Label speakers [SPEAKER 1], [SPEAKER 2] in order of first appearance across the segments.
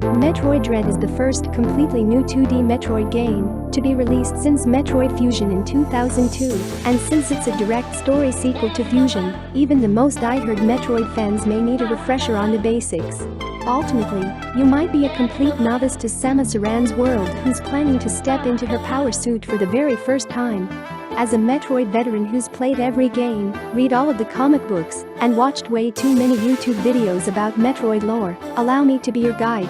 [SPEAKER 1] Metroid Dread is the first completely new 2D Metroid game to be released since Metroid Fusion in 2002, and since it's a direct story sequel to Fusion, even the most diehard Metroid fans may need a refresher on the basics. Ultimately, you might be a complete novice to Samus Aran's world who's planning to step into her power suit for the very first time. As a Metroid veteran who's played every game, read all of the comic books, and watched way too many YouTube videos about Metroid lore, allow me to be your guide.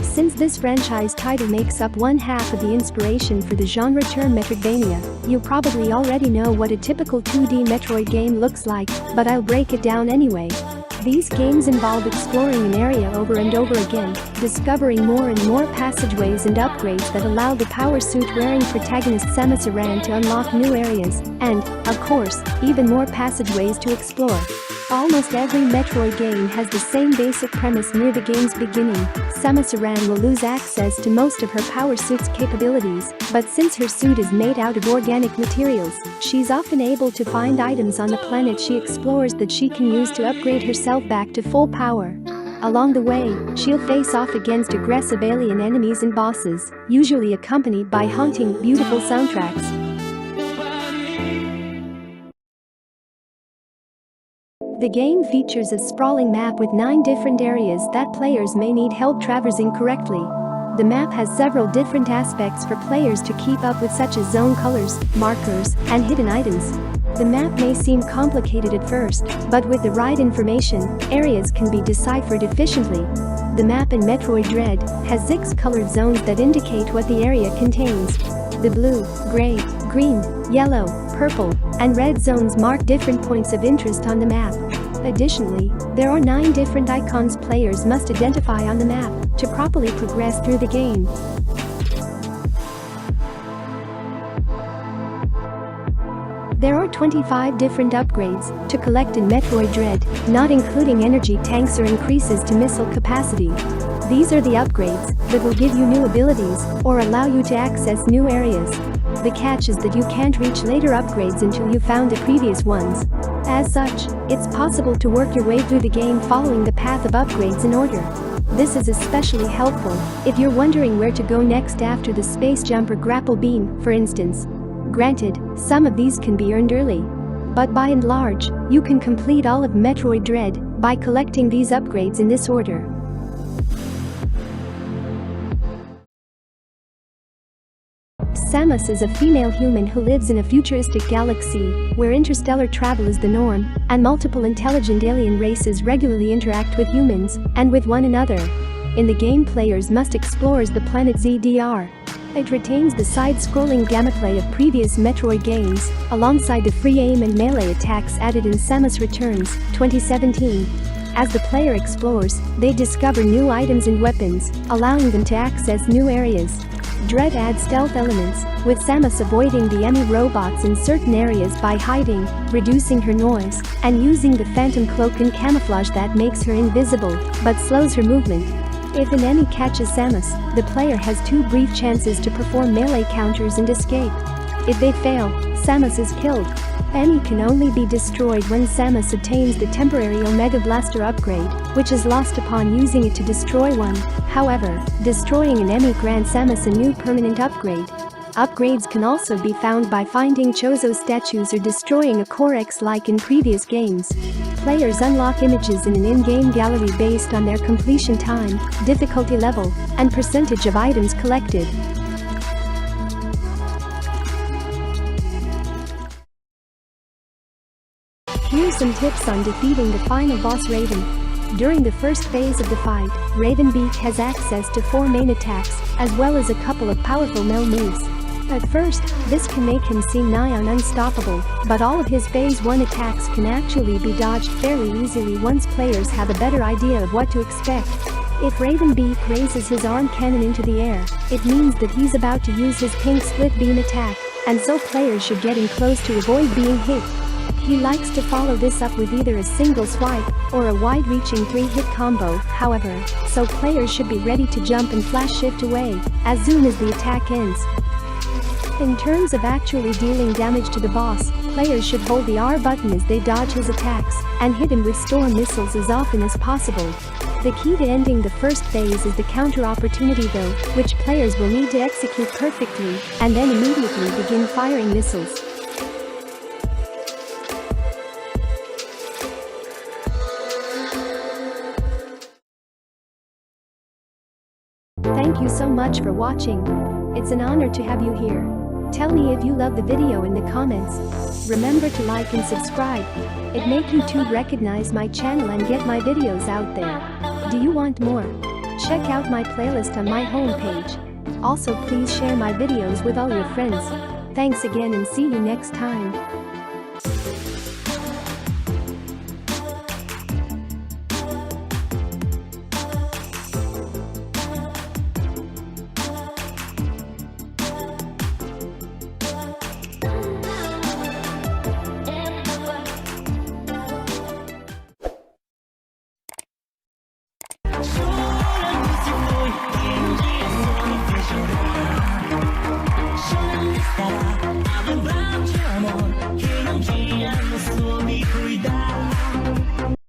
[SPEAKER 1] Since this franchise title makes up one half of the inspiration for the genre term Metroidvania, you probably already know what a typical 2D Metroid game looks like, but I'll break it down anyway. These games involve exploring an area over and over again, discovering more and more passageways and upgrades that allow the power suit-wearing protagonist Samus Aran to unlock new areas, and, of course, even more passageways to explore. Almost every Metroid game has the same basic premise near the game's beginning. Samus Aran will lose access to most of her power suit's capabilities, but since her suit is made out of organic materials, she's often able to find items on the planet she explores that she can use to upgrade herself back to full power. Along the way, she'll face off against aggressive alien enemies and bosses, usually accompanied by haunting, beautiful soundtracks. The game features a sprawling map with 9 different areas that players may need help traversing correctly. The map has several different aspects for players to keep up with, such as zone colors, markers, and hidden items. The map may seem complicated at first, but with the right information, areas can be deciphered efficiently. The map in Metroid Dread has 6 colored zones that indicate what the area contains. The blue, gray, green, yellow, purple, and red zones mark different points of interest on the map. Additionally, there are 9 different icons players must identify on the map to properly progress through the game. There are 25 different upgrades to collect in Metroid Dread, not including energy tanks or increases to missile capacity. These are the upgrades that will give you new abilities or allow you to access new areas. The catch is that you can't reach later upgrades until you found the previous ones. As such, it's possible to work your way through the game following the path of upgrades in order. This is especially helpful if you're wondering where to go next after the space jump or grapple beam, for instance. Granted, some of these can be earned early, but by and large, you can complete all of Metroid Dread by collecting these upgrades in this order. Samus is a female human who lives in a futuristic galaxy where interstellar travel is the norm, and multiple intelligent alien races regularly interact with humans and with one another. In the game, players must explore the planet ZDR. It retains the side-scrolling gameplay of previous Metroid games, alongside the free aim and melee attacks added in Samus Returns, 2017. As the player explores, they discover new items and weapons, allowing them to access new areas. Dread adds stealth elements, with Samus avoiding the enemy robots in certain areas by hiding, reducing her noise, and using the phantom cloak and camouflage that makes her invisible, but slows her movement. If an enemy catches Samus, the player has 2 brief chances to perform melee counters and escape. If they fail, Samus is killed. Enemy can only be destroyed when Samus obtains the temporary Omega Blaster upgrade, which is lost upon using it to destroy one. However, destroying an enemy grants Samus a new permanent upgrade. Upgrades can also be found by finding Chozo statues or destroying a Corex like in previous games. Players unlock images in an in-game gallery based on their completion time, difficulty level, and percentage of items collected. Here's some tips on defeating the final boss, Raven. During the first phase of the fight, Raven Beak has access to 4 main attacks, as well as a couple of powerful melee moves. At first, this can make him seem nigh on unstoppable, but all of his Phase 1 attacks can actually be dodged fairly easily once players have a better idea of what to expect. If Raven Beak raises his arm cannon into the air, it means that he's about to use his pink split beam attack, and so players should get in close to avoid being hit. He likes to follow this up with either a single swipe or a wide-reaching 3-hit combo, however, so players should be ready to jump and flash shift away as soon as the attack ends. In terms of actually dealing damage to the boss, players should hold the R button as they dodge his attacks and hit him with storm missiles as often as possible. The key to ending the first phase is the counter opportunity though, which players will need to execute perfectly and then immediately begin firing missiles. Thank you so much for watching. It's an honor to have you here. Tell me if you love the video in the comments. Remember to like and subscribe. It make YouTube recognize my channel and get my videos out there. Do you want more? Check out my playlist on my homepage. Also please share my videos with all your friends. Thanks again and see you next time.